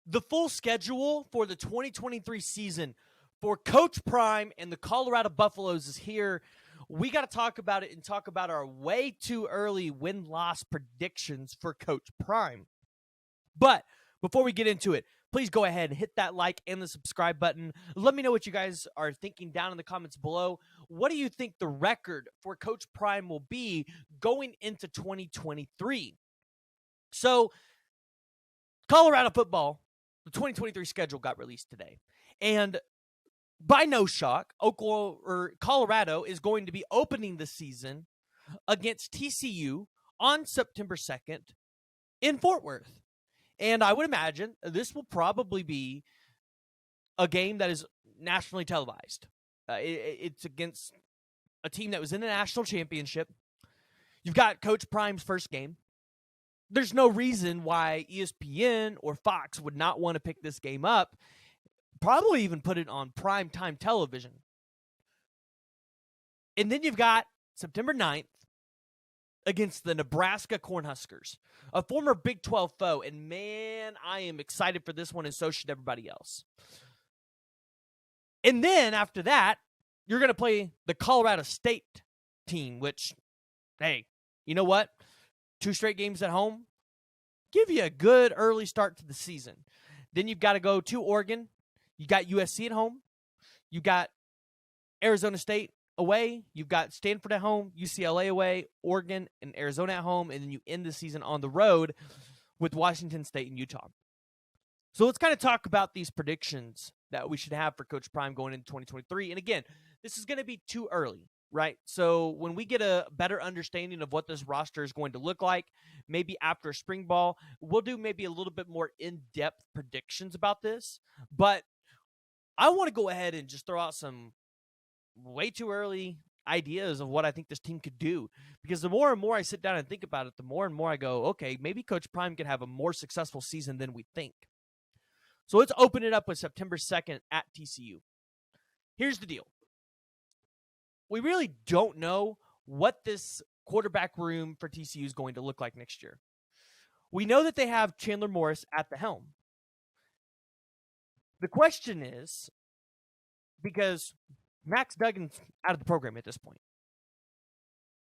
The full schedule for the 2023 season for Coach Prime and the Colorado Buffaloes is here. We got to talk about it and talk about our way too early win-loss predictions for Coach Prime. But before we get into it, please go ahead and hit that like and the subscribe button. Let me know what you guys are thinking down in the comments below. What do you think the record for Coach Prime will be going into 2023? So, Colorado football, the 2023 schedule got released today. And by no shock, Colorado is going to be opening the season against TCU on September 2nd in Fort Worth. And I would imagine this will probably be a game that is nationally televised. It's against a team that was in the national championship. You've got Coach Prime's first game. There's no reason why ESPN or Fox would not want to pick this game up, probably even put it on primetime television. And then you've got September 9th against the Nebraska Cornhuskers, a former Big 12 foe. And man, I am excited for this one, and so should everybody else. And then after that, you're going to play the Colorado State team, which, hey, you know what? 2 straight games at home, give you a good early start to the season. Then you've got to go to Oregon. You got USC at home. You got Arizona State away. You've got Stanford at home, UCLA away, Oregon and Arizona at home, and then you end the season on the road with Washington State and Utah. So let's kind of talk about these predictions that we should have for Coach Prime going into 2023. And again, this is going to be too early, right? So when we get a better understanding of what this roster is going to look like, maybe after spring ball, we'll do maybe a little bit more in-depth predictions about this. But I want to go ahead and just throw out some way too early ideas of what I think this team could do. Because the more and more I sit down and think about it, the more and more I go, okay, maybe Coach Prime could have a more successful season than we think. So let's open it up with September 2nd at TCU. Here's the deal. We really don't know what this quarterback room for TCU is going to look like next year. We know that they have Chandler Morris at the helm. The question is, because Max Duggan's out of the program at this point.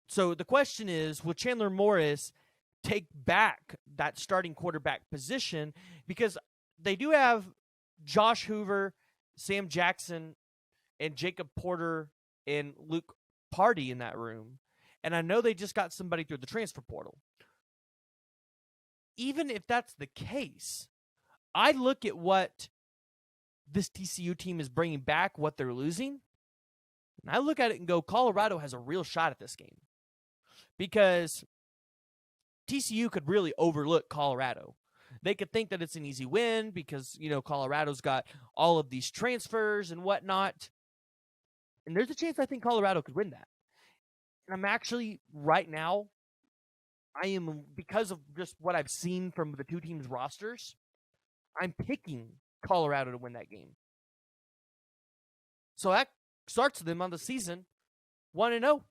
So the question is, will Chandler Morris take back that starting quarterback position? Because they do have Josh Hoover, Sam Jackson, and Jacob Porter and Luke Party in that room. And I know they just got somebody through the transfer portal. Even if that's the case, I look at what this TCU team is bringing back, what they're losing, and I look at it and go, Colorado has a real shot at this game. Because TCU could really overlook Colorado. They could think that it's an easy win because, Colorado's got all of these transfers and whatnot. And there's a chance I think Colorado could win that. And I'm actually, right now, because of just what I've seen from the two teams' rosters, I'm picking Colorado to win that game. So that starts them on the season 1-0.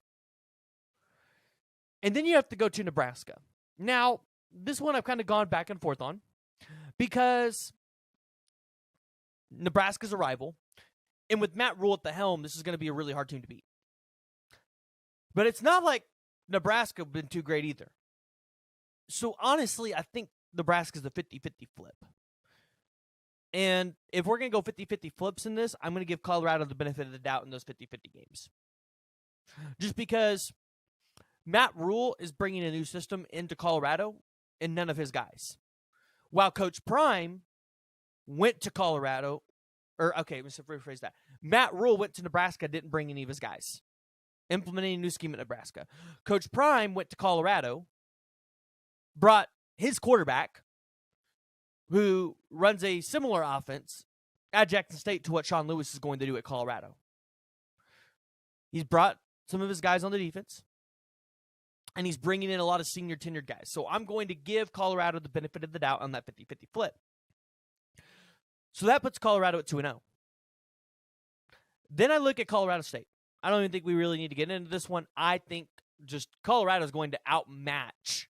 And then you have to go to Nebraska. Now, this one I've kind of gone back and forth on because Nebraska's a rival. And with Matt Rule at the helm, this is going to be a really hard team to beat. But it's not like Nebraska been too great either. So honestly, I think Nebraska's a 50-50 flip. And if we're going to go 50-50 flips in this, I'm going to give Colorado the benefit of the doubt in those 50-50 games. Just because Matt Rule is bringing a new system into Colorado and none of his guys. While Coach Prime went to Colorado, let's rephrase that. Matt Rule went to Nebraska, didn't bring any of his guys. Implementing a new scheme at Nebraska. Coach Prime went to Colorado, brought his quarterback, who runs a similar offense at Jackson State to what Sean Lewis is going to do at Colorado. He's brought some of his guys on the defense, and he's bringing in a lot of senior tenured guys. So I'm going to give Colorado the benefit of the doubt on that 50-50 flip. So that puts Colorado at 2-0. Then I look at Colorado State. I don't even think we really need to get into this one. I think just Colorado is going to outmatch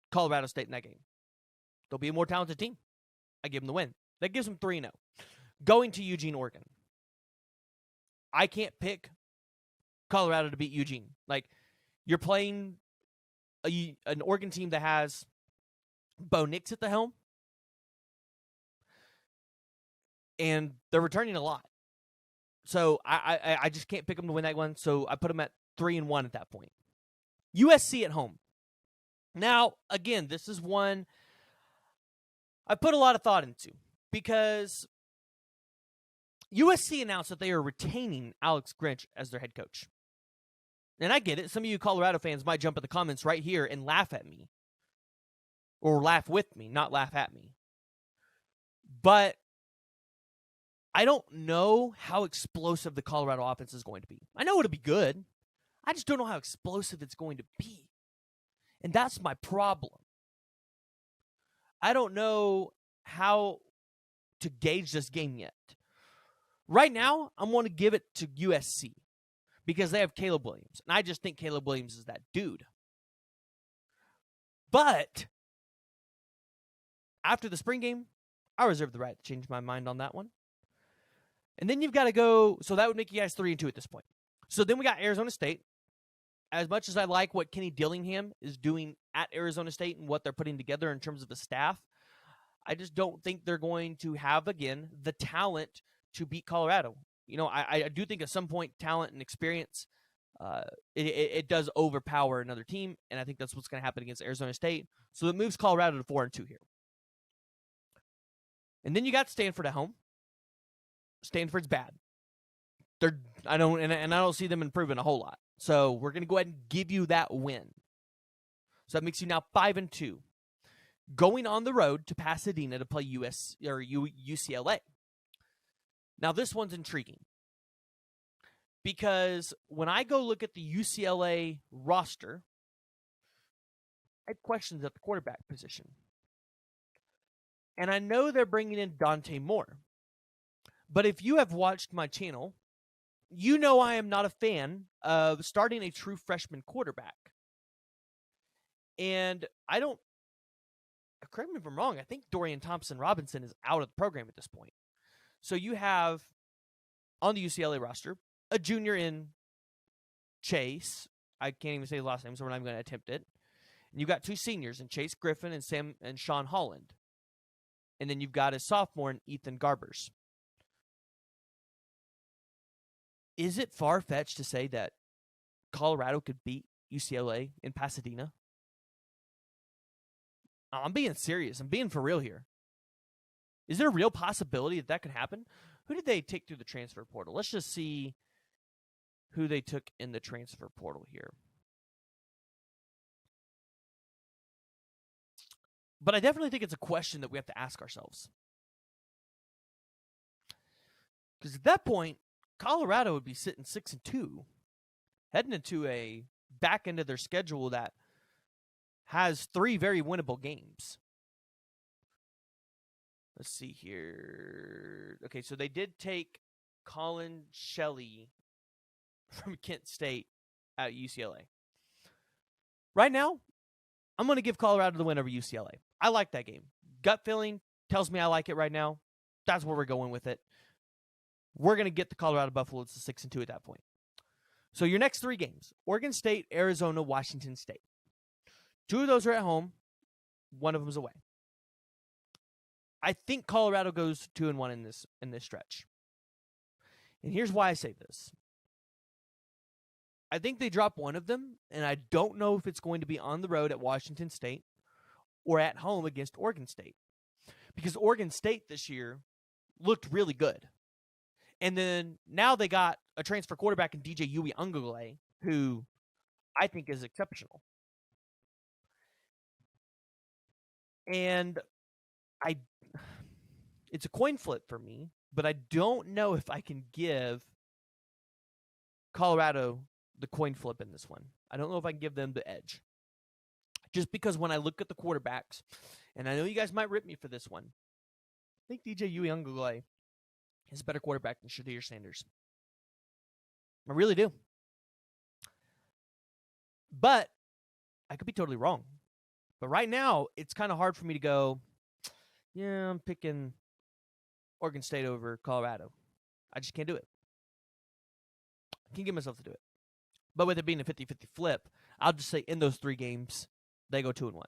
Colorado State in that game. They'll be a more talented team. I give them the win. That gives them 3-0. Going to Eugene, Oregon. I can't pick Colorado to beat Eugene. Like, you're playing an Oregon team that has Bo Nix at the helm, and they're returning a lot. So I just can't pick them to win that one. So I put them at 3-1 at that point. USC at home. Now, again, this is one I put a lot of thought into because USC announced that they are retaining Alex Grinch as their head coach. And I get it. Some of you Colorado fans might jump in the comments right here and laugh at me. Or laugh with me, not laugh at me. But I don't know how explosive the Colorado offense is going to be. I know it'll be good. I just don't know how explosive it's going to be. And that's my problem. I don't know how to gauge this game yet. Right now, I'm going to give it to USC because they have Caleb Williams. And I just think Caleb Williams is that dude. But after the spring game, I reserve the right to change my mind on that one. And then you've got to go, so that would make you guys 3-2 at this point. So then we got Arizona State. As much as I like what Kenny Dillingham is doing at Arizona State and what they're putting together in terms of the staff, I just don't think they're going to have, again, the talent to beat Colorado. You know, I do think at some point talent and experience, it does overpower another team, and I think that's what's going to happen against Arizona State. So it moves Colorado to 4-2 here. And then you got Stanford at home. Stanford's bad. I don't see them improving a whole lot. So we're going to go ahead and give you that win. So that makes you now 5-2. Going on the road to Pasadena to play UCLA. Now this one's intriguing. Because when I go look at the UCLA roster, I have questions at the quarterback position. And I know they're bringing in Dante Moore. But if you have watched my channel, you know I am not a fan of starting a true freshman quarterback. And correct me if I'm wrong, I think Dorian Thompson-Robinson is out of the program at this point. So you have, on the UCLA roster, a junior in Chase. I can't even say the last name, so we're not even going to attempt it. And you've got 2 seniors in Chase Griffin and Sean Holland. And then you've got a sophomore in Ethan Garbers. Is it far-fetched to say that Colorado could beat UCLA in Pasadena? I'm being serious. I'm being for real here. Is there a real possibility that could happen? Who did they take through the transfer portal? Let's just see who they took in the transfer portal here. But I definitely think it's a question that we have to ask ourselves. Because at that point, Colorado would be sitting 6-2, heading into a back end of their schedule that has 3 very winnable games. Let's see here. Okay, so they did take Colin Shelley from Kent State at UCLA. Right now, I'm going to give Colorado the win over UCLA. I like that game. Gut feeling tells me I like it right now. That's where we're going with it. We're going to get the Colorado Buffaloes to 6-2 at that point. So your next 3 games, Oregon State, Arizona, Washington State. 2 of those are at home. 1 of them is away. I think Colorado goes 2-1 in this stretch. And here's why I say this. I think they drop 1 of them, and I don't know if it's going to be on the road at Washington State or at home against Oregon State. Because Oregon State this year looked really good. And then now they got a transfer quarterback in DJ Uiagalelei, who I think is exceptional. And it's a coin flip for me, but I don't know if I can give Colorado the coin flip in this one. I don't know if I can give them the edge. Just because when I look at the quarterbacks, and I know you guys might rip me for this one, I think DJ Uiagalelei is a better quarterback than Shedeur Sanders. I really do. But I could be totally wrong. But right now, it's kind of hard for me to go, yeah, I'm picking Oregon State over Colorado. I just can't do it. I can't get myself to do it. But with it being a 50-50 flip, I'll just say in those 3 games, they go 2-1.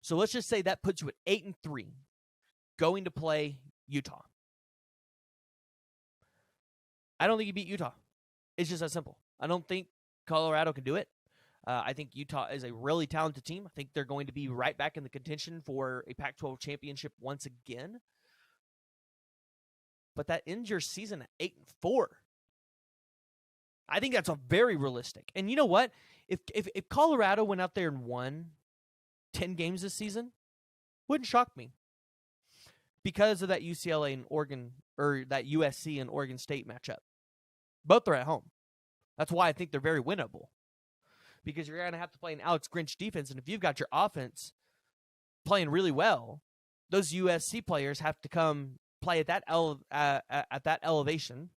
So let's just say that puts you at 8-3 going to play Utah. I don't think you beat Utah. It's just that simple. I don't think Colorado can do it. I think Utah is a really talented team. I think they're going to be right back in the contention for a Pac-12 championship once again. But that ends your season at 8-4. I think that's a very realistic. And you know what? If Colorado went out there and won 10 games this season, wouldn't shock me. Because of that UCLA and Oregon, or that USC and Oregon State matchup. Both are at home. That's why I think they're very winnable. Because you're going to have to play an Alex Grinch defense, and if you've got your offense playing really well, those USC players have to come play at that elevation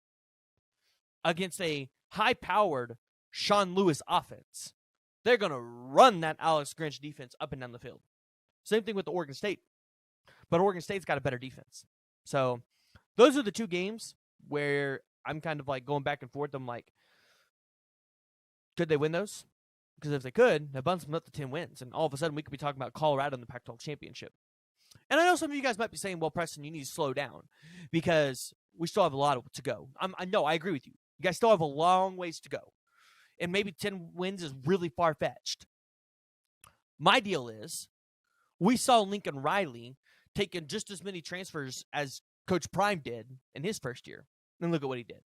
against a high-powered Sean Lewis offense. They're going to run that Alex Grinch defense up and down the field. Same thing with the Oregon State. But Oregon State's got a better defense. So those are the 2 games where I'm kind of like going back and forth. I'm like, could they win those? Because if they could, that bumps them up to 10 wins. And all of a sudden, we could be talking about Colorado in the Pac-12 championship. And I know some of you guys might be saying, well, Preston, you need to slow down because we still have a lot to go. I know, I agree with you. You guys still have a long ways to go. And maybe 10 wins is really far-fetched. My deal is, we saw Lincoln Riley taking just as many transfers as Coach Prime did in his first year. And look at what he did.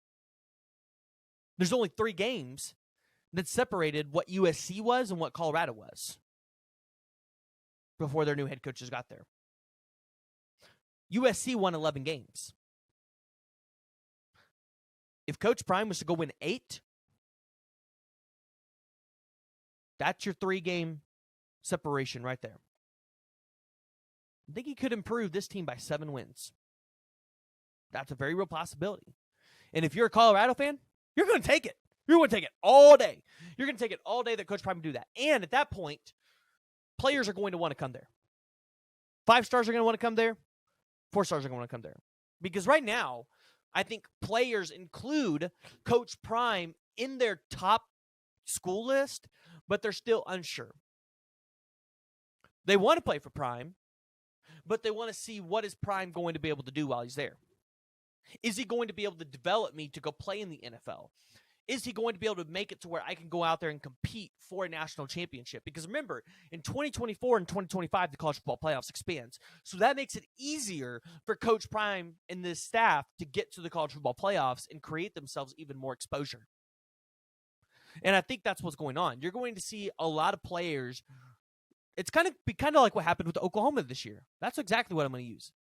There's only 3 games that separated what USC was and what Colorado was before their new head coaches got there. USC won 11 games. If Coach Prime was to go win 8, that's your 3-game separation right there. I think he could improve this team by 7 wins. That's a very real possibility. And if you're a Colorado fan, you're going to take it. You're going to take it all day. You're going to take it all day that Coach Prime would do that. And at that point, players are going to want to come there. 5 stars are going to want to come there. 4 stars are going to want to come there. Because right now, I think players include Coach Prime in their top school list, but they're still unsure. They want to play for Prime, but they want to see what is Prime going to be able to do while he's there. Is he going to be able to develop me to go play in the NFL? Is he going to be able to make it to where I can go out there and compete for a national championship? Because remember, in 2024 and 2025, the college football playoffs expands. So that makes it easier for Coach Prime and this staff to get to the college football playoffs and create themselves even more exposure. And I think that's what's going on. You're going to see a lot of players. It's kind of like what happened with Oklahoma this year. That's exactly what I'm going to use.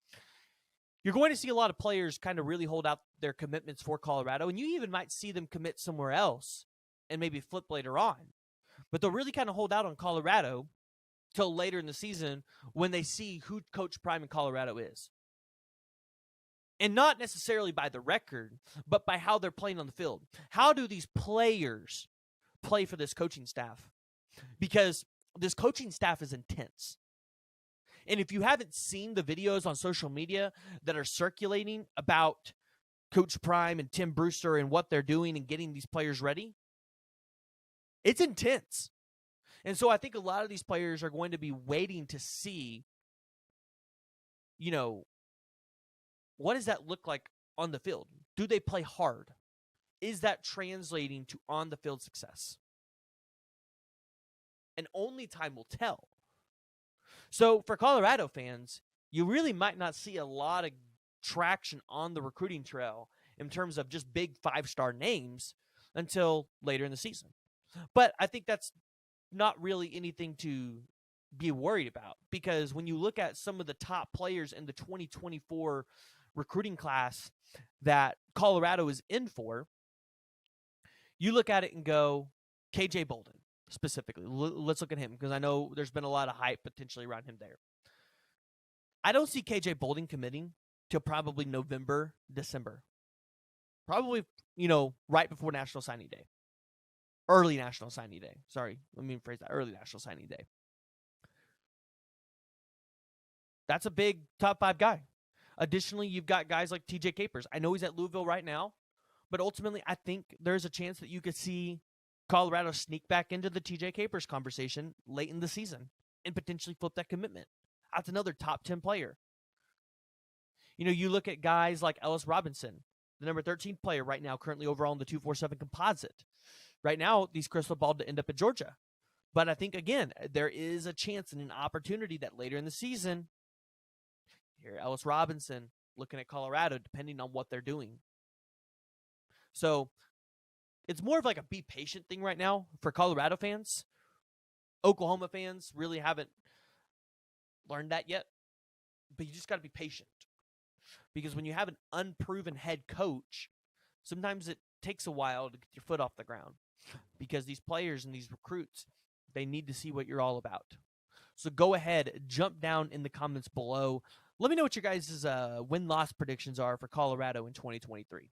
You're going to see a lot of players kind of really hold out their commitments for Colorado, and you even might see them commit somewhere else and maybe flip later on. But they'll really kind of hold out on Colorado till later in the season when they see who Coach Prime in Colorado is. And not necessarily by the record, but by how they're playing on the field. How do these players play for this coaching staff? Because this coaching staff is intense. And if you haven't seen the videos on social media that are circulating about Coach Prime and Tim Brewster and what they're doing and getting these players ready, it's intense. And so I think a lot of these players are going to be waiting to see, what does that look like on the field? Do they play hard? Is that translating to on-the-field success? And only time will tell. So for Colorado fans, you really might not see a lot of traction on the recruiting trail in terms of just big 5-star names until later in the season. But I think that's not really anything to be worried about, because when you look at some of the top players in the 2024 recruiting class that Colorado is in for, you look at it and go, KJ Bolden. Specifically, let's look at him, because I know there's been a lot of hype potentially around him there. I don't see KJ Bolden committing till probably November, December. Probably, right before National Signing Day. Early National Signing Day. Sorry, let me rephrase that. Early National Signing Day. That's a big top 5 guy. Additionally, you've got guys like TJ Capers. I know he's at Louisville right now, but ultimately I think there's a chance that you could see Colorado sneak back into the TJ Capers conversation late in the season and potentially flip that commitment. That's another top 10 player. You look at guys like Ellis Robinson, the number 13 player right now, currently overall in the 247 composite. Right now, he's crystal balled to end up at Georgia. But I think, again, there is a chance and an opportunity that later in the season, here, Ellis Robinson looking at Colorado, depending on what they're doing. So it's more of like a be patient thing right now for Colorado fans. Oklahoma fans really haven't learned that yet. But you just got to be patient. Because when you have an unproven head coach, sometimes it takes a while to get your foot off the ground. Because these players and these recruits, they need to see what you're all about. So go ahead, jump down in the comments below. Let me know what your guys' win-loss predictions are for Colorado in 2023.